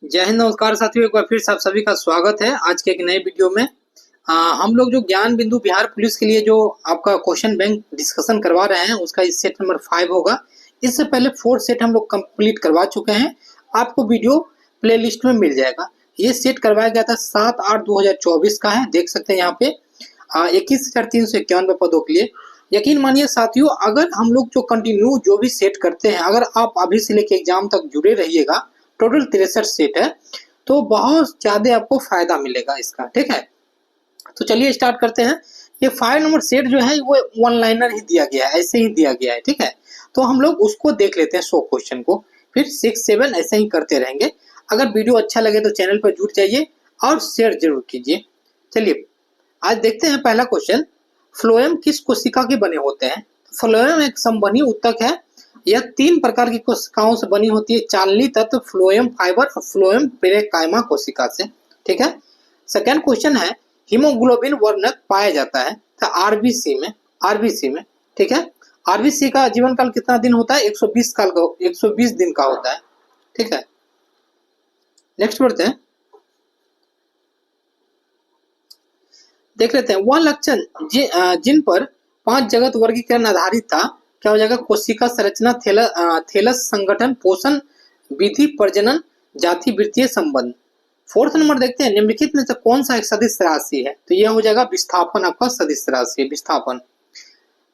जय हिंद, नमस्कार साथियों। एक बार फिर से आप सभी का स्वागत है आज के एक नए वीडियो में। हम लोग जो ज्ञान बिंदु बिहार पुलिस के लिए जो आपका क्वेश्चन बैंक डिस्कशन करवा रहे हैं उसका इस सेट नंबर 5 होगा। इससे पहले 4 सेट हम लोग कंप्लीट करवा चुके हैं। आपको वीडियो प्लेलिस्ट में मिल जाएगा। ये सेट करवाया गया था 7/8/2024 का है, देख सकते हैं यहाँ पे 21,351 पदों के लिए। यकीन मानिए साथियों, अगर हम लोग जो कंटिन्यू जो भी सेट करते हैं, अगर आप अभी से लेके एग्जाम तक जुड़े रहिएगा, टोटल 63 सेट है, तो बहुत ज्यादा आपको फायदा मिलेगा इसका। ठीक है, तो चलिए स्टार्ट करते हैं। ये 5 नंबर सेट जो है वो वन लाइनर ही दिया गया है, ऐसे ही दिया गया है। ठीक है, तो हम लोग उसको देख लेते हैं 100 क्वेश्चन को, फिर 6, 7 ऐसे ही करते रहेंगे। अगर वीडियो अच्छा लगे तो चैनल पर जुड़ जाइए और शेयर जरूर कीजिए। चलिए आज देखते हैं पहला क्वेश्चन। फ्लोएम किस कोशिका के बने होते हैं? फ्लोएम एक संवहनी ऊतक है। यह 3 प्रकार की कोशिकाओं से बनी होती है: चालनी तत्व, फ्लोएम फाइबर और फ्लोएम पेरेकाइमा कोशिका से। ठीक है। सेकेंड क्वेश्चन है, हीमोग्लोबिन वर्णक पाया जाता है तो आरबीसी में। ठीक है, आरबीसी का जीवन काल कितना दिन होता है? 120 दिन का होता है। ठीक है, नेक्स्ट बढ़ते हैं, देख लेते हैं। वह लक्षण जिन पर 5 जगत वर्गीकरण आधारित था, क्या हो जाएगा? कोशिका संरचना, थैलस संगठन, पोषण विधि, प्रजनन, जाति वृत्तीय संबंध। 4th नंबर देखते हैं, निम्नलिखित में से कौन सा एक सदिश राशि है? तो यह हो जाएगा विस्थापन, आपका सदिश राशि है विस्थापन।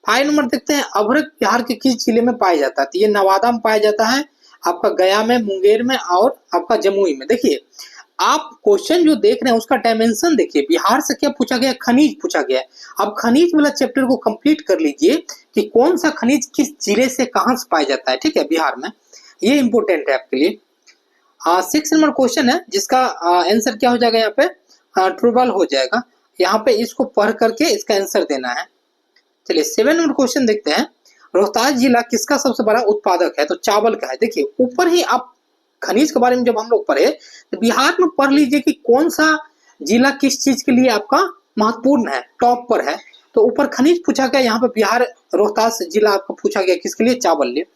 5 नंबर देखते हैं, अभ्रक बिहार के किस जिले में पाया जाता है? तो ये नवादा में पाया जाता है, आपका गया में, मुंगेर में और आपका जमुई में। देखिए आप क्वेश्चन जो देख रहे हैं उसका डायमेंशन देखिए। बिहार से क्या पूछा गया? खनिज पूछा गया है। अब खनिज वाला चैप्टर को कंप्लीट कर लीजिए कि कौन सा खनिज किस जिले से कहां से पाया जाता है। ठीक है, बिहार में, ये इंपोर्टेंट है आपके लिए। 6 नंबर क्वेश्चन है जिसका आंसर क्या हो जाएगा? यहाँ पे ट्रूबल हो जाएगा। यहाँ पे इसको पढ़ करके इसका आंसर देना है। चलिए 7 नंबर क्वेश्चन देखते हैं। रोहतास जिला किसका सबसे बड़ा उत्पादक है? तो चावल का है। देखिए ऊपर ही आप खनिज के बारे में जब हम लोग पढ़े तो बिहार में पढ़ लीजिए कि कौन सा जिला किस चीज के लिए आपका महत्वपूर्ण है, टॉप पर है। तो ऊपर खनिज पूछा गया, यहाँ पे बिहार रोहतास जिला आपका पूछा गया किसके लिए? चावल लिए।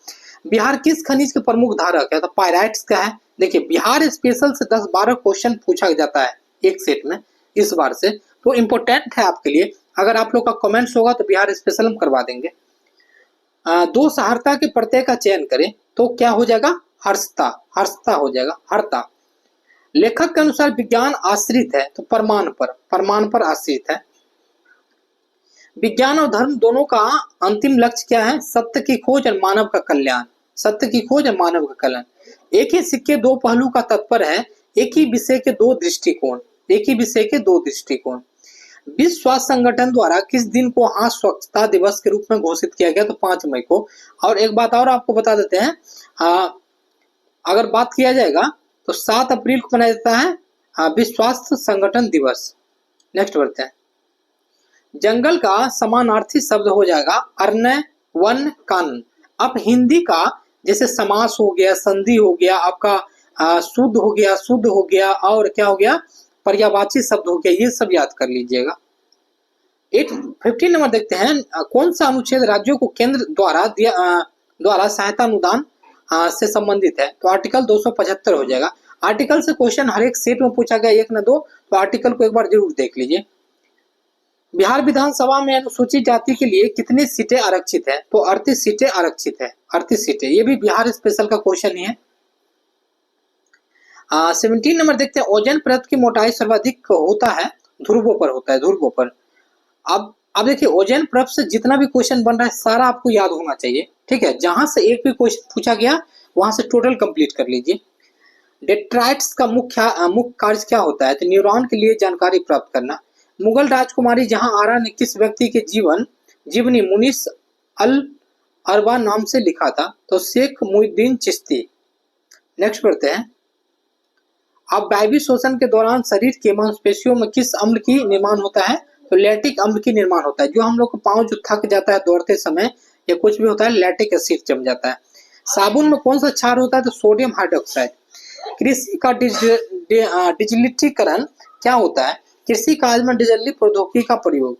बिहार किस खनिज के प्रमुख धारक है? तो पायराइट्स का है। देखिए बिहार स्पेशल से 10-12 क्वेश्चन पूछा जाता है एक सेट में इस बार से, तो इम्पोर्टेंट है आपके लिए। अगर आप लोग का कमेंट्स होगा तो बिहार स्पेशल हम करवा देंगे। 2 सहारता के प्रत्यय का चयन करें तो क्या हो जाएगा? हर्षता हो जाएगा, हरता। लेखक के अनुसार विज्ञान आश्रित है तो प्रमाण पर आश्रित है। विज्ञान और धर्म दोनों का अंतिम लक्ष्य क्या है? सत्य की खोज और मानव का कल्याण। सत्य की खोज और मानव का कल्याण। एक ही सिक्के 2 पहलू का तात्पर्य है एक ही विषय के 2 दृष्टिकोण। विश्व स्वास्थ्य संगठन द्वारा किस दिन को हाथ स्वच्छता दिवस के रूप में घोषित किया गया? तो 5 मई को। और एक बात और आपको बता देते हैं, अगर बात किया जाएगा तो 7 अप्रैल को मनाया जाता है विश्व स्वास्थ्य संगठन दिवस। नेक्स्ट बढ़ते हैं। जंगल का समानार्थी शब्द हो जाएगा अरण्य, वन, कानन। अब हिंदी का जैसे समास हो गया, संधि हो गया, आपका शुद्ध हो गया और क्या हो गया? पर्यायवाची शब्द हो गया। ये सब याद कर लीजिएगा। 15 नंबर देखते हैं, कौन सा अनुच्छेद राज्यों को केंद्र द्वारा सहायता अनुदान से संबंधित है? तो आर्टिकल 275 हो जाएगा। आर्टिकल से क्वेश्चन हर एक सेट में पूछा गया, 1 न 2, तो आर्टिकल को एक बार जरूर देख लीजिए। बिहार विधानसभा में अनुसूचित जाति के लिए कितनी सीटें आरक्षित है? तो 38 सीटें आरक्षित है, 38 सीटें। ये भी बिहार स्पेशल का क्वेश्चन ही है। 17 नंबर देखते हैं, ओजोन परत की मोटाई सर्वाधिक होता है ध्रुवों पर। अब देखिए ओजोन परत से जितना भी क्वेश्चन बन रहा है सारा आपको याद होना चाहिए। ठीक है, जहां से एक भी क्वेश्चन पूछा गया वहां से टोटल कंप्लीट कर लीजिए। डेट्राइट्स का मुख्य कार्य क्या होता है? तो न्यूरॉन के लिए जानकारी प्राप्त करना। मुगल राजकुमारी जहां आरा ने किस व्यक्ति के जीवनी मुनीस अल अरबा नाम से लिखा था? तो शेख मुहिउद्दीन चिश्ती। नेक्स्ट बढ़ते हैं। अब वायवीय शोषण के दौरान शरीर के मांसपेशियों में किस अम्ल की निर्माण होता है? तो लैक्टिक अम्ल की निर्माण होता है। जो हम लोग को पाँव जो थक जाता है दौड़ते समय या कुछ भी होता है, लैक्टिक एसिड जम जाता है। साबुन में कौन सा क्षार होता है? तो सोडियम हाइड्रोक्साइड। कृषि का डिजिटलीकरण क्या होता है? कृषि कार्य में डिजिटली प्रौद्योगिकी का प्रयोग।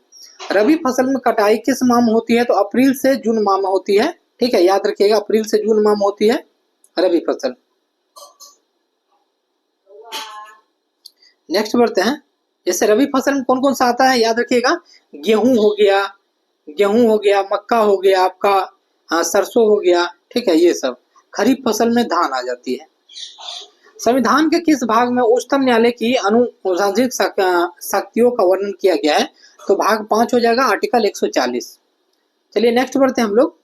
रबी फसल में कटाई किस माह में होती है? तो अप्रैल से जून माह में होती है। ठीक है, याद रखिएगा, अप्रैल से जून माह में होती है रबी फसल। नेक्स्ट बढ़ते हैं। जैसे रबी फसल में कौन कौन सा आता है याद रखिएगा, गेहूं हो गया, मक्का हो गया, आपका सरसों हो गया, ठीक है, ये सब। खरीफ फसल में धान आ जाती है। संविधान के किस भाग में उच्चतम न्यायालय की अनुशासनिक शक्तियों का वर्णन किया गया है? तो भाग 5 हो जाएगा, आर्टिकल 140। चलिए नेक्स्ट बढ़ते हैं हम लोग।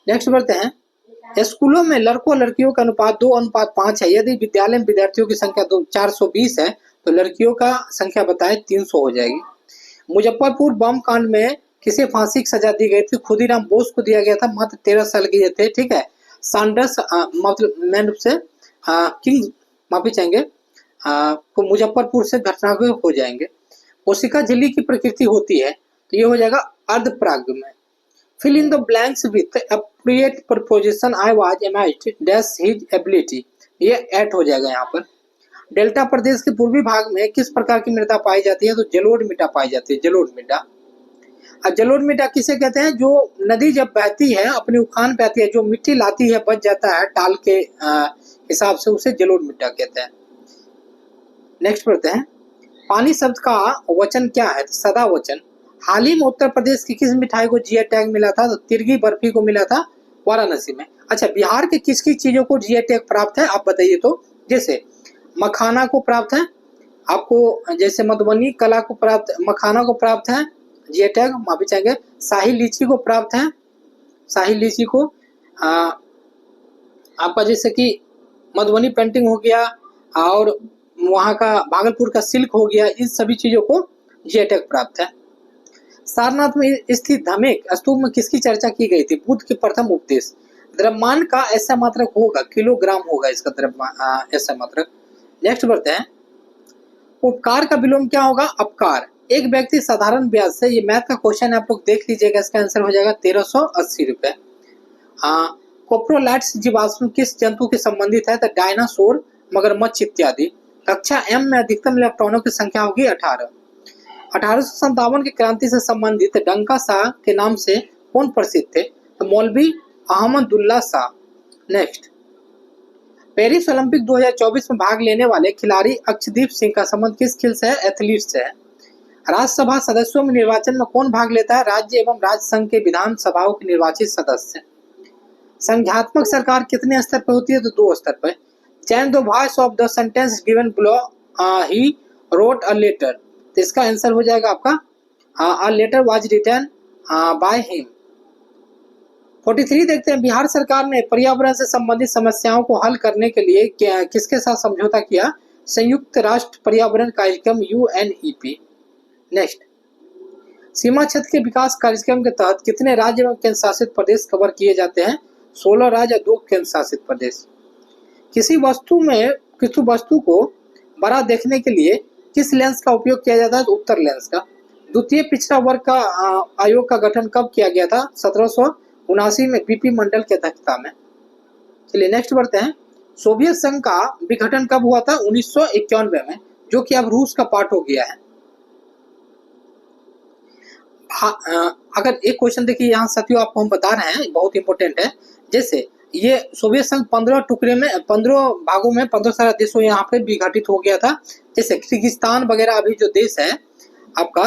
नेक्स्ट बढ़ते हैं। स्कूलों में लड़कों लड़कियों का अनुपात 2:5 है। यदि विद्यालय में विद्यार्थियों की संख्या 420 है तो लड़कियों का संख्या बताए 300 हो जाएगी। मुजफ्फरपुर बम कांड में किसे फांसी की सजा दी गई थी? खुदीराम बोस को दिया गया था, मात्र 13 साल के थे, ठीक है। सैंडर्स मतलब मैन से किंग माफी चाहेंगे को मुजफ्फरपुर से घटना हो जाएंगे। कोशिका झिल्ली की प्रकृति होती है तो ये हो जाएगा अर्धपराग में। Fill in the blanks with appropriate preposition. I was amazed dash his ability. ये ऐड हो जाएगा यहाँ पर। डेल्टा प्रदेश के पूर्वी भाग में किस प्रकार की मृदा पाई जाती है? तो जलोढ़ मिट्टी पाई जाती है, जलोढ़ मिट्टी। और जलोढ़ मिट्टी किसे कहते हैं? जो नदी जब बहती है अपनी उफान पे आती है, जो मिट्टी लाती है बच जाता है टाल के हिसाब से, उसे जलोढ़ मिट्टी कहते हैं। नेक्स्ट पढ़ते हैं। पानी शब्द का वचन क्या है? तो सदा वचन। हाल ही में उत्तर प्रदेश की किस मिठाई को जीआई टैग मिला था? तो तिरगी बर्फी को मिला था वाराणसी में। अच्छा, बिहार के किस किस चीजों को जीआई टैग प्राप्त है आप बताइए। तो जैसे मखाना को प्राप्त है आपको, जैसे मधुबनी कला को प्राप्त, मखाना को प्राप्त है जीआई टैग, माफी चाहेंगे। शाही लीची को प्राप्त है, शाही लीची को आपका जैसे कि मधुबनी पेंटिंग हो गया और वहाँ का भागलपुर का सिल्क हो गया, इन सभी चीजों को जीआई टैग प्राप्त है। सारनाथ में स्थित धमेक स्तूप में किसकी चर्चा की गई थी? बुद्ध के प्रथम उपदेश। द्रव्यमान का ऐसा मात्रक होगा, किलोग्राम होगा इसका द्रव्यमान ऐसा मात्रक। नेक्स्ट बढ़ते हैं। उपकार का विलोम क्या होगा? अपकार। एक व्यक्ति साधारण ब्याज से, ये मैथ का क्वेश्चन आप लोग देख लीजिएगा, इसका आंसर हो जाएगा 1380 रुपए। कोप्रोलाइट्स जीवाश्म किस जंतु के संबंधित है? तो डायनासोर, मगरमच्छ इत्यादि। कक्षा एम में अधिकतम इलेक्ट्रॉनों की संख्या होगी 18। 1857 की क्रांति से संबंधित डंका शाह के नाम से कौन प्रसिद्ध थे? तो मौलवी Ahmadullah Shah. Next, Paris Olympic 2024 में भाग लेने वाले खिलाड़ी अक्षदीप सिंह का संबंध किस खेल से है? एथलीट से है। राज्यसभा सदस्यों में निर्वाचन में कौन भाग लेता है? राज्य एवं राज्य संघ के विधानसभाओं के निर्वाचित सदस्य। संघात्मक सरकार कितने स्तर पर होती है? तो 2 स्तर पर। Change the voice of the sentence given below, he wrote a letter. तो इसका आंसर हो जाएगा आपका a letter was written by him. 43 देखते हैं। बिहार सरकार ने पर्यावरण से संबंधित समस्याओं को हल करने के लिए किसके साथ समझौता किया? संयुक्त राष्ट्र पर्यावरण कार्यक्रम UNEP। नेक्स्ट, सीमा क्षेत्र के विकास कार्यक्रम के तहत कितने राज्य एवं केंद्र शासित प्रदेश कवर किए जाते हैं? 16 राज्य और 2 केंद्र शासित प्रदेश। किसी वस्तु को बड़ा देखने के लिए किस लेंस का उपयोग किया जाता है? तो उत्तर लेंस का। द्वितीय पिछड़ा वर्ग का आयोग का गठन कब किया गया था? 1779 में बीपी मंडल की अध्यक्षता में। चलिए नेक्स्ट बढ़ते हैं। सोवियत संघ का विघटन कब हुआ था? 1991 में, जो कि अब रूस का पार्ट हो गया है। अगर एक क्वेश्चन देखिए यहाँ साथियों, आपको हम बता रहे हैं, बहुत इंपॉर्टेंट है। जैसे ये सोवियत संघ 15 टुकड़े में, 15 भागों में 15 सारा देशों यहाँ पे विघटित हो गया था। जैसे किर्गिस्तान वगैरह अभी जो देश है आपका,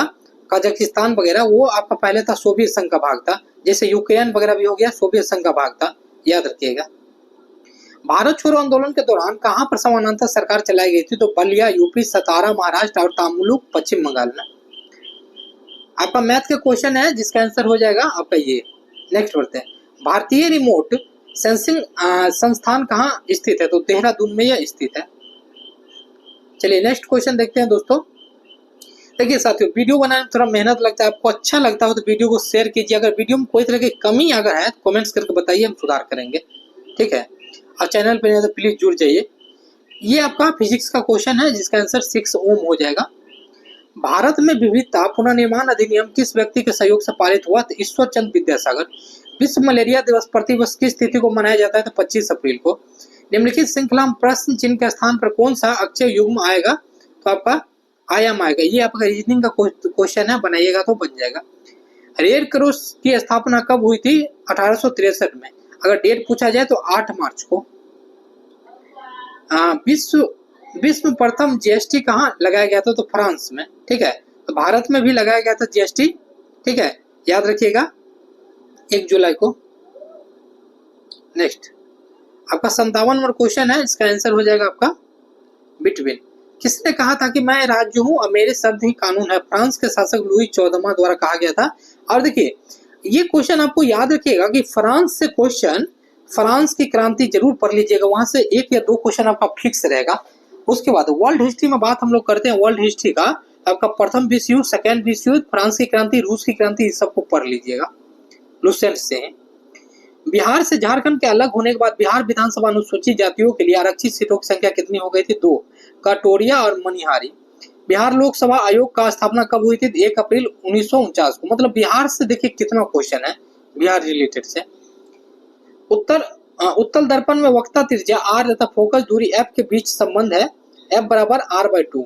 कजाकिस्तान वगैरह, वो आपका पहले था सोवियत संघ का भाग था। जैसे यूक्रेन वगैरह भी हो गया, सोवियत संघ का भाग था, याद रखिएगा। भारत छोड़ो आंदोलन के दौरान कहाँ पर समानांतर सरकार चलाई गई थी? तो बलिया यूपी, सतारा महाराष्ट्र और तामुलुक पश्चिम बंगाल में। आपका मैथ का क्वेश्चन है जिसका आंसर हो जाएगा आपका ये। नेक्स्ट बढ़ते हैं। भारतीय रिमोट सेंसिंग संस्थान कहाँ स्थित है? तो देहरादून में यह स्थित है। चलिए नेक्स्ट क्वेश्चन देखते हैं दोस्तों। देखिए साथियों, वीडियो बनाने में थोड़ा मेहनत लगता है, आपको अच्छा लगता हो तो वीडियो को शेयर कीजिए। अगर वीडियो में कोई तरह की कमी अगर है तो कमेंट्स करके बताइए, हम सुधार करेंगे, ठीक है। और चैनल पर नहीं तो प्लीज जुड़ जाइए। ये आपका फिजिक्स का क्वेश्चन है जिसका आंसर 6 ओम हो जाएगा। भारत में विविधता पुनर्निर्माण अधिनियम किस व्यक्ति के सहयोग से पारित हुआ? तो ईश्वर चंद्र विद्यासागर। विश्व मलेरिया दिवस प्रतिवर्ष किस तिथि को मनाया जाता है? तो 25 अप्रैल को। निम्नलिखित श्रृंखला में प्रश्न चिन्ह के स्थान पर कौन सा अक्षय युग्म आएगा? तो आपका आयाम आएगा। ये आपका रीजनिंग का क्वेश्चन है, बनाइएगा तो बन जाएगा। रेड क्रॉस की स्थापना कब हुई थी? 1863 में। अगर डेट पूछा जाए तो 8 मार्च को। विश्व विश्व में प्रथम जीएसटी कहाँ लगाया गया था? तो फ्रांस में। ठीक है, तो भारत में भी लगाया गया था जीएसटी। ठीक है, याद रखिएगा 1 जुलाई को। नेक्स्ट आपका 57 नंबर क्वेश्चन है, इसका आंसर हो जाएगा आपका बिटवीन। किसने कहा था कि मैं राज्य हूं और मेरे शब्द ही कानून है? फ्रांस के शासक लुई 14वां द्वारा कहा गया था। और देखिए ये क्वेश्चन आपको याद रखिएगा कि फ्रांस से क्वेश्चन, फ्रांस की क्रांति जरूर पढ़ लीजिएगा, वहां से 1 या 2 क्वेश्चन आपका फिक्स रहेगा। उसके बाद वर्ल्ड हिस्ट्री में बात हम लोग करते हैं, वर्ल्ड हिस्ट्री का आपका प्रथम विश्व युद्ध, सेकेंड विश्व युद्ध, फ्रांस की क्रांति, रूस की क्रांति, इस सबको पढ़ लीजिएगा लुसेंट से। बिहार से झारखंड के अलग होने के बाद बिहार विधानसभा अनुसूचित जातियों के लिए आरक्षित सीटों की संख्या कितनी हो गई थी? 2, कटोरिया और मनिहारी। बिहार लोकसभा आयोग का स्थापना कब हुई थी? 1 अप्रैल 1949 को। मतलब बिहार से देखिए कितना क्वेश्चन है बिहार रिलेटेड से। उत्तल दर्पण में वक्ता त्रिज्या r तथा फोकस दूरी f के बीच संबंध है, f बराबर r/2।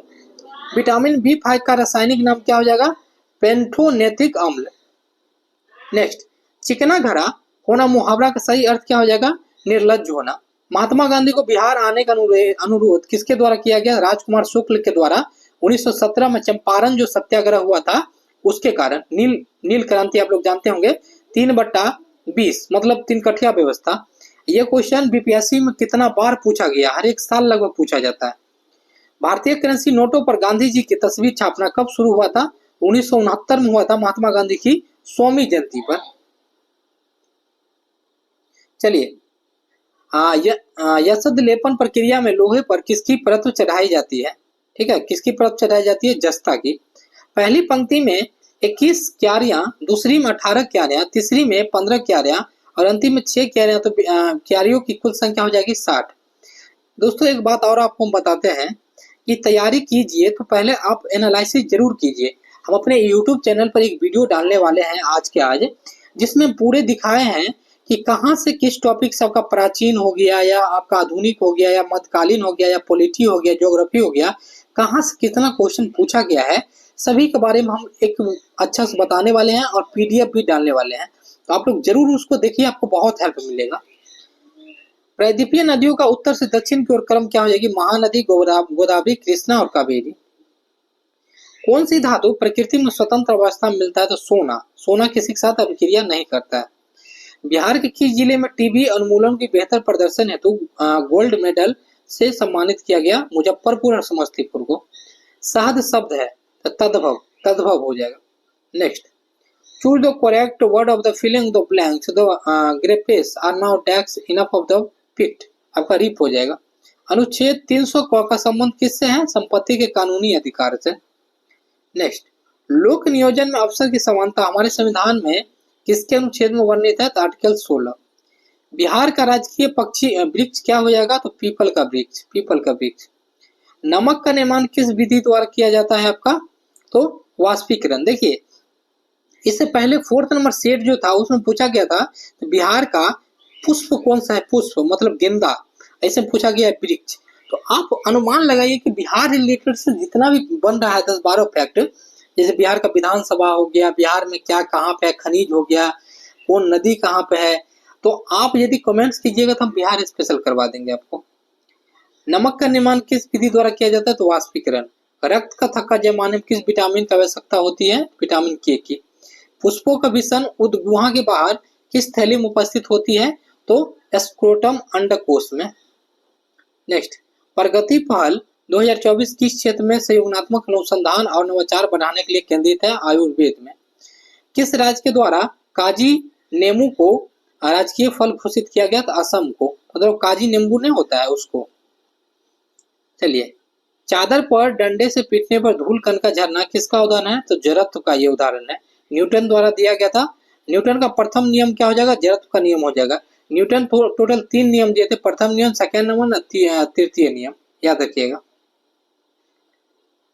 विटामिन B5 का रासायनिक नाम क्या हो जाएगा? पेंथोनेथिक अम्ल। नेक्स्ट चिकना घड़ा होना मुहावरा का सही अर्थ क्या हो जाएगा? निर्लज्ज होना। महात्मा गांधी को बिहार आने का अनुरोध किसके द्वारा किया गया? राजकुमार शुक्ल के द्वारा। 1917 में चंपारण जो सत्याग्रह हुआ था उसके कारण। नील क्रांति आप लोग जानते होंगे, 3/20 मतलब 3 कठिया व्यवस्था। यह क्वेश्चन बीपीएससी में कितना बार पूछा गया? हर एक साल लगभग पूछा जाता है। भारतीय करेंसी नोटों पर गांधी जी की तस्वीर छापना कब शुरू हुआ था? 1969 में हुआ था, महात्मा गांधी की 100वीं जयंती पर। चलिए यशद लेपन प्रक्रिया में लोहे पर किसकी परत चढ़ाई जाती है? ठीक है, किसकी परत चढ़ाई जाती है? जस्ता की। पहली पंक्ति में 21 क्यारियां, दूसरी में 18 क्यारियां, तीसरी में 15 क्यारियां और अंतिम में 6 क्यारियां, तो क्यारियों की कुल संख्या हो जाएगी 60। दोस्तों एक बात और आपको हम बताते हैं कि तैयारी कीजिए तो पहले आप एनालिसिस जरूर कीजिए। हम अपने यूट्यूब चैनल पर एक वीडियो डालने वाले हैं आज के आज, जिसमें पूरे दिखाए हैं कि कहाँ से किस टॉपिक से आपका प्राचीन हो गया या आपका आधुनिक हो गया या मध्यकालीन हो गया या पॉलिटी हो गया, ज्योग्राफी हो गया, कहाँ से कितना क्वेश्चन पूछा गया है, सभी के बारे में हम एक अच्छा से बताने वाले हैं और पीडीएफ भी डालने वाले हैं। तो आप लोग जरूर उसको देखिए, आपको बहुत हेल्प मिलेगा। प्रायद्वीपीय नदियों का उत्तर से दक्षिण की ओर क्रम क्या हो जाएगी? महानदी, गोदावरी, कृष्णा और कावेरी। कौन सी धातु प्रकृति में स्वतंत्र अवस्था में मिलता है? तो सोना। सोना किसी के साथ अभिक्रिया नहीं करता है। बिहार के किस जिले में टीबी उन्मूलन की बेहतर प्रदर्शन हेतु गोल्ड मेडल से सम्मानित किया गया? मुजफ्फरपुर और समस्तीपुर को। शहद शब्द है तो तद्भव हो जाएगा। Next choose the correct word of the filling the blanks, the grapes are now tax enough of the pit, आपका रिप हो जाएगा। अनुच्छेद 300 का संबंध किससे है? संपत्ति के कानूनी अधिकार से। नेक्स्ट लोक नियोजन में अवसर की समानता हमारे संविधान में किसके अनुच्छेद में वर्णित है? तो आर्टिकल 16। बिहार का राजकीय पक्षी वृक्ष क्या हो जाएगा? तो पीपल का वृक्ष, पीपल का वृक्ष। नमक का निर्माण किस विधि द्वारा किया जाता है आपका? तो वाष्पीकरण। देखिए इससे पहले 4th नंबर सेट जो था उसमें पूछा गया था तो बिहार का पुष्प कौन सा है? पुष्प मतलब गेंदा, ऐसे पूछा गया है वृक्ष। तो आप अनुमान लगाइए कि बिहार रिलेटेड से जितना भी बन रहा है 10-12 फैक्ट, जैसे बिहार का विधानसभा हो गया, बिहार में क्या कहाँ पे है, खनिज हो गया, कौन नदी कहाँ पे है, तो आप यदि कमेंट्स कीजिएगा तो हम बिहार स्पेशल करवा देंगे आपको। नमक का निर्माण किस विधि द्वारा किया जाता है? तो वाष्पीकरण। रक्त का थक्का जमाने में किस विटामिन की आवश्यकता होती है? विटामिन के की। पुष्पों का विषण उद्गुहा के बाहर किस थैली में उपस्थित होती है? तो स्क्रोटम अंडकोश में। नेक्स्ट प्रगति पहल 2024 किस क्षेत्र में संयोजनात्मक अनुसंधान और नवाचार बढ़ाने के लिए केंद्रित है? आयुर्वेद में। किस राज्य के द्वारा काजी नींबू को राजकीय फल घोषित किया गया? तो असम को। मतलब काजी नींबू नहीं होता है उसको। चलिए चादर पर डंडे से पीटने पर धूल कण का झरना किसका उदाहरण है? तो जड़त्व का ये उदाहरण है, न्यूटन द्वारा दिया गया था। न्यूटन का प्रथम नियम क्या हो जाएगा? जड़त्व का नियम हो जाएगा। न्यूटन टोटल 3 नियम दिए थे, प्रथम नियम, सेकेंड नियम, तृतीय नियम, याद रखिएगा।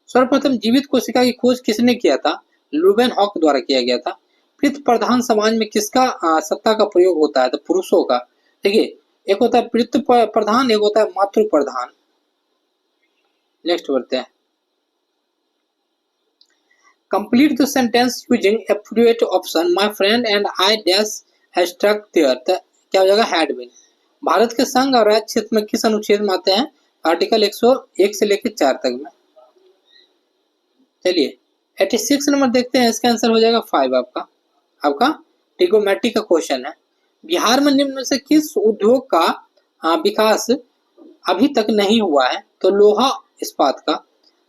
सर्वप्रथम जीवित कोशिका की खोज किसने किया था? लुबेन हॉक द्वारा किया गया था। पितृ प्रधान समाज में किसका सत्ता का प्रयोग होता है? तो पुरुषों का। देखिए एक होता है पितृ प्रधान, एक होता है मातृ प्रधान। नेक्स्ट बढ़ते हैं। Complete the sentence using appropriate option. My friend and I dash struck there. क्या हो जाएगा? Had been। भारत के संघ और राज्य क्षेत्र में किस अनुच्छेद में आते हैं? आर्टिकल 101 से लेकर 4 तक में। चलिए 86 नंबर देखते हैं, इसका आंसर हो जाएगा 5 आपका ट्रिगोमेट्री का क्वेश्चन है। बिहार में निम्न में से किस उद्योग का विकास अभी तक नहीं हुआ है? तो लोहा इस्पात का।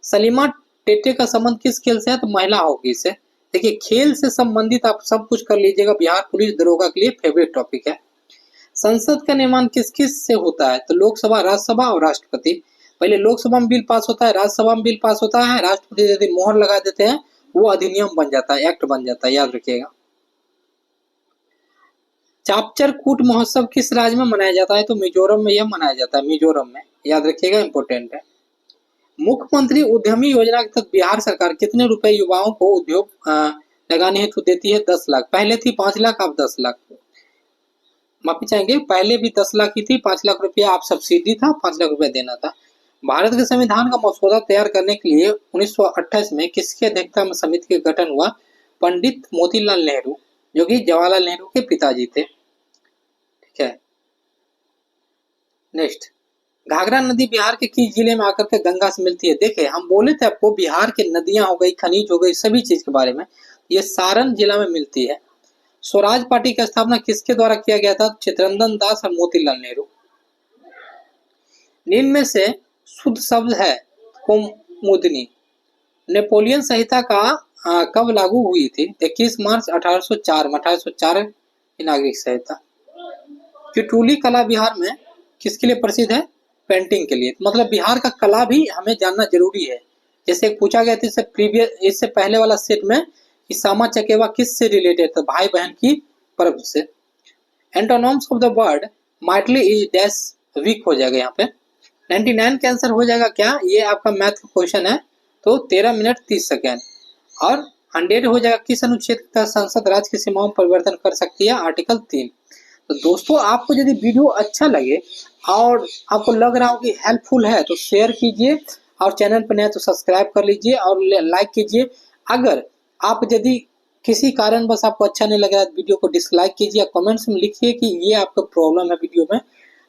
सलीमा टेटे का संबंध किस खेल से है? तो महिला हॉकी से। देखिए खेल से संबंधित आप सब कुछ कर लीजिएगा, बिहार पुलिस दरोगा के लिए फेवरेट टॉपिक है। संसद का निर्माण किस किस से होता है? तो लोकसभा, राज्यसभा और राष्ट्रपति। पहले लोकसभा में बिल पास होता है, राज्यसभा में बिल पास होता है, राष्ट्रपति यदि मोहर लगा देते हैं वो अधिनियम बन जाता है, एक्ट बन जाता है, याद रखिएगा। चापचर कूट महोत्सव किस राज्य में मनाया जाता है? तो मिजोरम में यह मनाया जाता है, मिजोरम में, याद रखिएगा, इंपोर्टेंट है। मुख्यमंत्री उद्यमी योजना के तहत बिहार सरकार कितने रुपए युवाओं को उद्योग लगाने हेतु देती है? 10 लाख। पहले थी 5 लाख, अब 10 लाख। माफी चाहेंगे, पहले भी 10 लाख की थी, 5 लाख रुपया आप सब्सिडी था, 5 लाख रुपया देना था। भारत के संविधान का मसौदा तैयार करने के लिए 1928 में किसकी अध्यक्षता में समिति का गठन हुआ? पंडित मोतीलाल नेहरू, जो कि जवाहरलाल नेहरू के पिताजी थे। ठीक है, नेक्स्ट, घाघरा नदी बिहार के किस जिले में आकर के गंगा से मिलती है? देखिए हम बोले थे आपको बिहार के नदियां हो गई, खनिज हो गई, सभी चीज के बारे में, ये सारण जिला में मिलती है। स्वराज पार्टी की स्थापना किसके द्वारा किया गया था? चित्तरंजन दास और मोतीलाल नेहरू। निम्न में से शुद्ध शब्द है कौमुदनी। नेपोलियन संहिता का कब लागू हुई थी? 21 मार्च 1804 में, 1804 की नागरिक संहिता। चिटुली कला बिहार में किसके लिए प्रसिद्ध है? पेंटिंग के लिए। मतलब बिहार का कला भी हमें जानना जरूरी है। जैसे पूछा गया था इससे पहले वाला सेट में कि सामा चकेवा किस से रिलेटेड था? भाई बहन की पर्व से। Antonyms of the word mightily is dash weak हो जाएगा यहाँ पे। 99 का आंसर हो जाएगा क्या? ये आपका मैथ का क्वेश्चन है, तो 13 मिनट 30 सेकेंड। और 100 हो जाएगा किस अनुच्छेद के तहत संसद राज्य की सीमाओं में परिवर्तन कर सकती है? आर्टिकल 3। तो दोस्तों आपको यदि वीडियो अच्छा लगे और आपको लग रहा हो कि हेल्पफुल है तो शेयर कीजिए, और चैनल पर नए तो सब्सक्राइब कर लीजिए और लाइक कीजिए। अगर आप यदि किसी कारण बस आपको अच्छा नहीं लग रहा है वीडियो को डिसलाइक कीजिए, कमेंट्स में लिखिए कि ये आपका प्रॉब्लम है वीडियो में,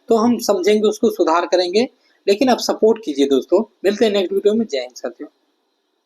तो हम समझेंगे, उसको सुधार करेंगे। लेकिन आप सपोर्ट कीजिए दोस्तों। मिलते हैं नेक्स्ट वीडियो में। जय हिंद साथियों।